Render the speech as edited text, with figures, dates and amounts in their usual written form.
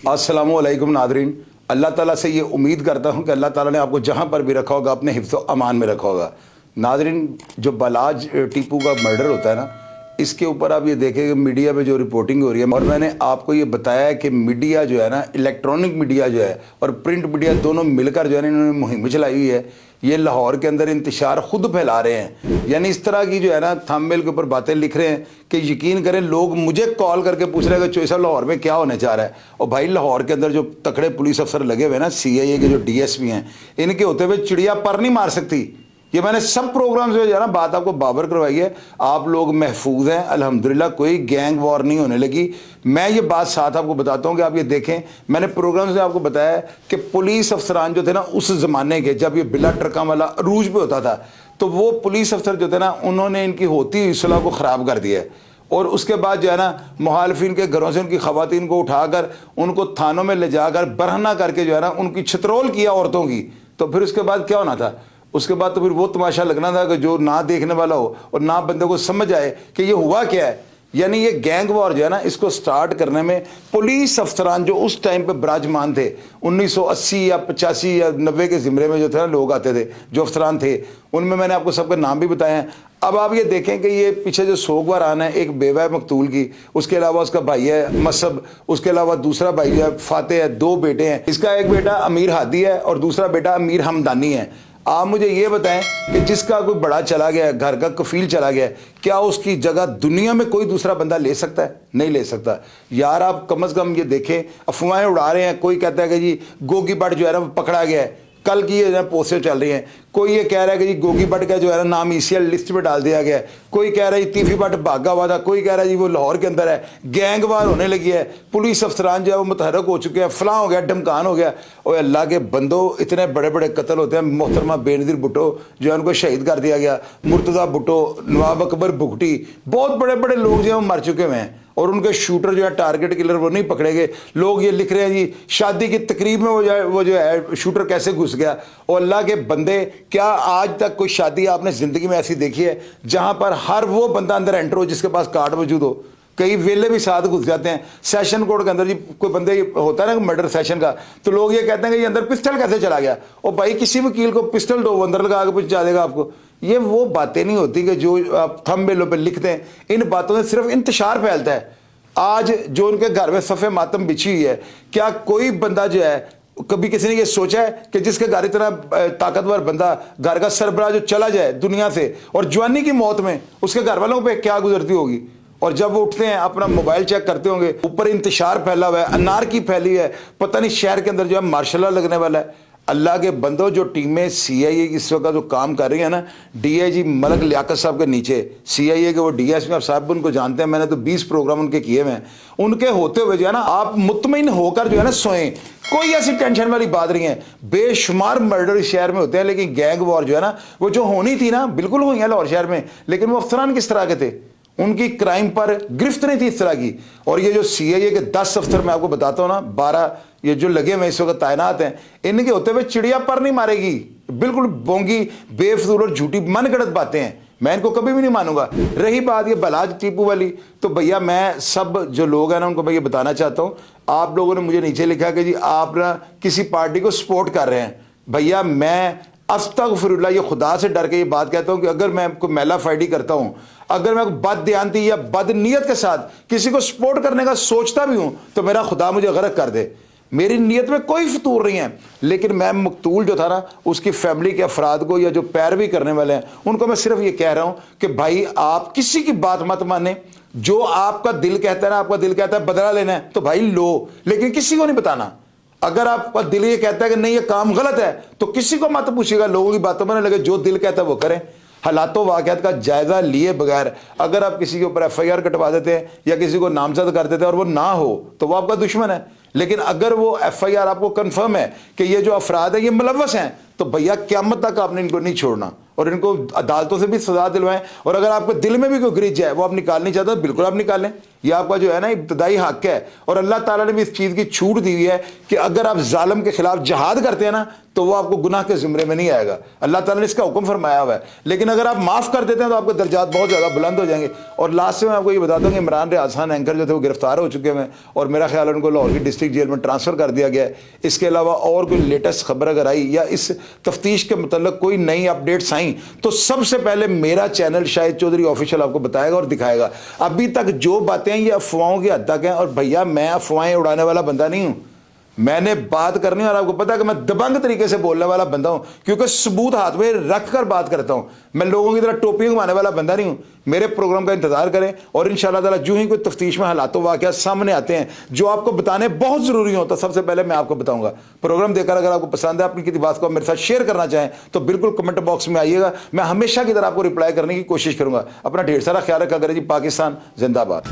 अस्सलाम वालेकुम नादरीन। अल्लाह ताला से ये उम्मीद करता हूँ कि अल्लाह ताला ने आपको जहाँ पर भी रखा होगा अपने हिफ्ज़ व अमान में रखा होगा। नादरीन, जो बलाज टीपू का मर्डर होता है ना, इसके ऊपर आप ये देखें कि मीडिया पे जो रिपोर्टिंग हो रही है, और मैंने आपको ये बताया है कि मीडिया जो है ना, इलेक्ट्रॉनिक मीडिया जो है और प्रिंट मीडिया दोनों मिलकर जो है ना, इन्होंने मुहिम चलाई हुई है। ये लाहौर के अंदर इंतशार खुद फैला रहे हैं, यानी इस तरह की जो है ना थंबनेल के ऊपर बातें लिख रहे हैं कि यकीन करें लोग मुझे कॉल करके पूछ रहे हैं कि चोई साहब लाहौर में क्या होने जा रहा है। और भाई लाहौर के अंदर जो तकड़े पुलिस अफसर लगे हुए हैं ना, CIA के जो DSP हैं, इनके होते हुए चिड़िया पर नहीं मार सकती। ये मैंने सब प्रोग्राम से जो है ना बात आपको बाबर करवाई है। आप लोग महफूज हैं अल्हम्दुलिल्लाह, कोई गैंग वॉर नहीं होने लगी। मैं ये बात साथ आपको बताता हूँ कि आप ये देखें, मैंने प्रोग्राम से आपको बताया कि पुलिस अफसरान जो थे ना उस ज़माने के, जब ये बिला ट्रकों वाला अरूज पे होता था, तो वो पुलिस अफसर जो थे ना, उन्होंने इनकी होती हुई सुलह को ख़राब कर दिया है। और उसके बाद जो है ना मुखालिफिन के घरों से उनकी ख़वातीन को उठाकर उनको थानों में ले जाकर बरहना करके जो है ना उनकी छतरोल किया औरतों की। तो फिर उसके बाद क्या होना था? उसके बाद तो फिर वो तमाशा लगना था कि जो ना देखने वाला हो और ना बंदे को समझ आए कि ये हुआ क्या है। यानी ये गैंग वॉर जो है ना, इसको स्टार्ट करने में पुलिस अफसरान जो उस टाइम पे विराजमान थे, 1980 या 85 या 90 के ज़िमरे में जो थे ना लोग आते थे, जो अफसरान थे, उनमें मैंने आपको सबके नाम भी बताए हैं। अब आप ये देखें कि ये पीछे जो सोगवार आना है एक बेवा है मकतूल की, उसके अलावा उसका भाई है मसब, उसके अलावा दूसरा भाई है फाते है, 2 बेटे हैं। इसका एक बेटा अमीर हादी है और दूसरा बेटा अमीर हमदानी है। आप मुझे ये बताएं कि जिसका कोई बड़ा चला गया है, घर का कफील चला गया है, क्या उसकी जगह दुनिया में कोई दूसरा बंदा ले सकता है? नहीं ले सकता। यार आप कम से कम ये देखें, अफवाहें उड़ा रहे हैं। कोई कहता है कि जी गोगी भट्ट जो है ना वो पकड़ा गया है, कल की ये पोस्टें चल रही हैं। कोई ये कह रहा है कि जी गोगी भट्ट का जो है ना नाम ECL लिस्ट में डाल दिया गया है। कोई कह रहा है तीफी भट्ट भागा हुआ था, कोई कह रहा है जी वो लाहौर के अंदर है, गैंगवार होने लगी है, पुलिस अफसरान जो है वो मुतहरक हो चुके हैं, फलां हो गया, ढमकान हो गया। और अल्लाह के बंदो, इतने बड़े बड़े कत्ल होते हैं। मोहतरमा बेनज़ीर भुट्टो जो है उनको शहीद कर दिया गया, मुर्तज़ा भुट्टो, नवाब अकबर भुगटी, बहुत बड़े बड़े लोग जो है वो मर चुके हुए हैं और उनके शूटर जो है टारगेट किलर वो नहीं पकड़े गए। लोग ये लिख रहे हैं जी शादी की तकरीब में वो जो है शूटर कैसे घुस गया। और अल्लाह के बंदे, क्या आज तक कोई शादी आपने ज़िंदगी में ऐसी देखी है जहाँ पर हर वो बंदा अंदर एंटर हो जिसके पास कार्ड मौजूद हो? कई वेले भी साथ घुस जाते हैं। सेशन कोर्ट के अंदर जी कोई बंदे होता है ना मर्डर सेशन का, तो लोग ये कहते हैं कि ये अंदर पिस्टल कैसे चला गया। और भाई किसी वकील को पिस्टल दो, वो अंदर लगा के पहुंचा देगा आपको। ये वो बातें नहीं होती कि जो आप थंबनेलों पे लिखते हैं। इन बातों से सिर्फ इंतशार फैलता है। आज जो उनके घर में सफ़े मातम बिछी हुई है, क्या कोई बंदा जो है, कभी किसी ने ये सोचा है कि जिसके घर इतना ताकतवर बंदा, घर का सरबराह जो चला जाए दुनिया से और जवानी की मौत में उसके घर वालों पे क्या गुजरती होगी? और जब वो उठते हैं अपना मोबाइल चेक करते होंगे, ऊपर इंतशार फैला हुआ है, अनार की फैली है, पता नहीं शहर के अंदर जो है मार्शल लॉ लगने वाला है। अल्लाह के बंदो, जो टीमें CIA इस वक्त जो काम कर रही है ना, DIG मलक लियाकत साहब के नीचे, CIA के वो DSP साहब उनको जानते हैं, मैंने तो 20 प्रोग्राम उनके किए हुए हैं। उनके होते हुए जो है ना आप मुतमईन होकर जो है ना सोएं, कोई ऐसी टेंशन वाली बात नहीं है। बेशुमार मर्डर इस शहर में होते हैं, लेकिन गैंग वॉर जो है ना वो जो होनी थी ना बिल्कुल हुई है लाहौर शहर में। लेकिन वो अफसरान किस तरह के थे, उनकी क्राइम पर गिरफ्त नहीं थी इस तरह की। और ये जो CIA के 10 अफसर मैं आपको बताता हूँ ना, 12 ये जो लगे हुए इस वक्त तैनात हैं, इनके होते हुए चिड़िया पर नहीं मारेगी। बिल्कुल बोंगी, बेफजूल और झूठी मनगढ़ंत बातें हैं, मैं इनको कभी भी नहीं मानूंगा। रही बात ये बलाज टीपू वाली, तो भैया मैं सब जो लोग हैं ना उनको मैं ये बताना चाहता हूँ। आप लोगों ने मुझे नीचे लिखा कि जी आप ना किसी पार्टी को सपोर्ट कर रहे हैं। भैया मैं अस्तगफिरुल्लाह, ये खुदा से डर के ये बात कहता हूँ कि अगर मैं कोई मैला फाइडी करता हूँ, अगर मैं बददियानती या बदनीयत के साथ किसी को सपोर्ट करने का सोचता भी हूँ, तो मेरा खुदा मुझे गरक कर दे। मेरी नीयत में कोई फतूर नहीं है। लेकिन मैं मकतूल जो था ना, उसकी फैमिली के अफराद को या जो पैरवी करने वाले हैं उनको मैं सिर्फ ये कह रहा हूँ कि भाई आप किसी की बात मत माने। जो आपका दिल कहता है ना, आपका दिल कहता है बदला लेना है तो भाई लो, लेकिन किसी को नहीं बताना। अगर आपका दिल ये कहता है कि नहीं ये काम गलत है, तो किसी को मत पूछिएगा, लोगों की बातों में ना लगे, जो दिल कहता है वो करें। हालातों वाक़यात का जायज़ा लिए बगैर अगर आप किसी के ऊपर FIR कटवा देते हैं या किसी को नामजद कर देते हैं और वो ना हो, तो वो आपका दुश्मन है। लेकिन अगर वो FIR आपको कंफर्म है कि ये जो अफराद है ये मुलव्वस हैं, تو بھیا قیامت تک آپ نے ان کو نہیں چھوڑنا اور ان کو عدالتوں سے بھی سزا دلوائیں. اور اگر آپ کے دل میں بھی کوئی گرج ہے وہ آپ نکالنی چاہتے ہیں بالکل آپ نکالیں, یہ آپ کا جو ہے نا ابتدائی حق ہے. اور اللہ تعالیٰ نے بھی اس چیز کی چھوٹ دی ہوئی ہے کہ اگر آپ ظالم کے خلاف جہاد کرتے ہیں نا تو وہ آپ کو گناہ کے زمرے میں نہیں آئے گا, اللہ تعالیٰ نے اس کا حکم فرمایا ہوا ہے. لیکن اگر آپ معاف کر دیتے ہیں تو آپ کے درجات بہت زیادہ بلند ہو جائیں گے. اور لاسٹ میں آپ کو یہ بتاتا ہوں کہ عمران ریاض خان اینکر جو تھے وہ گرفتار ہو چکے ہیں اور میرا خیال ہے ان کو لاہور کی ڈسٹرکٹ جیل میں ٹرانسفر کر دیا گیا ہے. اس کے علاوہ اور کوئی لیٹسٹ خبر اگر آئی یا اس تفتیش کے متعلق کوئی نئی اپڈیٹس آئیں تو سب سے پہلے میرا چینل شاہد چودھری آفیشیل آپ کو بتائے گا اور دکھائے گا. ابھی تک جو باتیں ہیں یہ افواہوں کی حد تک ہیں, اور بھیا میں افواہیں اڑانے والا بندہ نہیں ہوں. میں نے بات کرنی ہے اور آپ کو پتا ہے کہ میں دبنگ طریقے سے بولنے والا بندہ ہوں, کیونکہ ثبوت ہاتھ میں رکھ کر بات کرتا ہوں. میں لوگوں کی طرح ٹوپیاں گھمانے والا بندہ نہیں ہوں. میرے پروگرام کا انتظار کریں اور انشاءاللہ تعالیٰ جو ہی کوئی تفتیش میں حالات و واقعات سامنے آتے ہیں جو آپ کو بتانے بہت ضروری ہوں تو سب سے پہلے میں آپ کو بتاؤں گا. پروگرام دیکھ کر اگر آپ کو پسند ہے, اپنی کسی بات کو میرے ساتھ شیئر کرنا چاہیں تو بالکل کمنٹ باکس میں آئیے گا. میں ہمیشہ کی طرح آپ کو رپلائی کرنے کی کوشش کروں گا. اپنا ڈھیر سارا خیال رکھا کریں جی. پاکستان زندہ باد.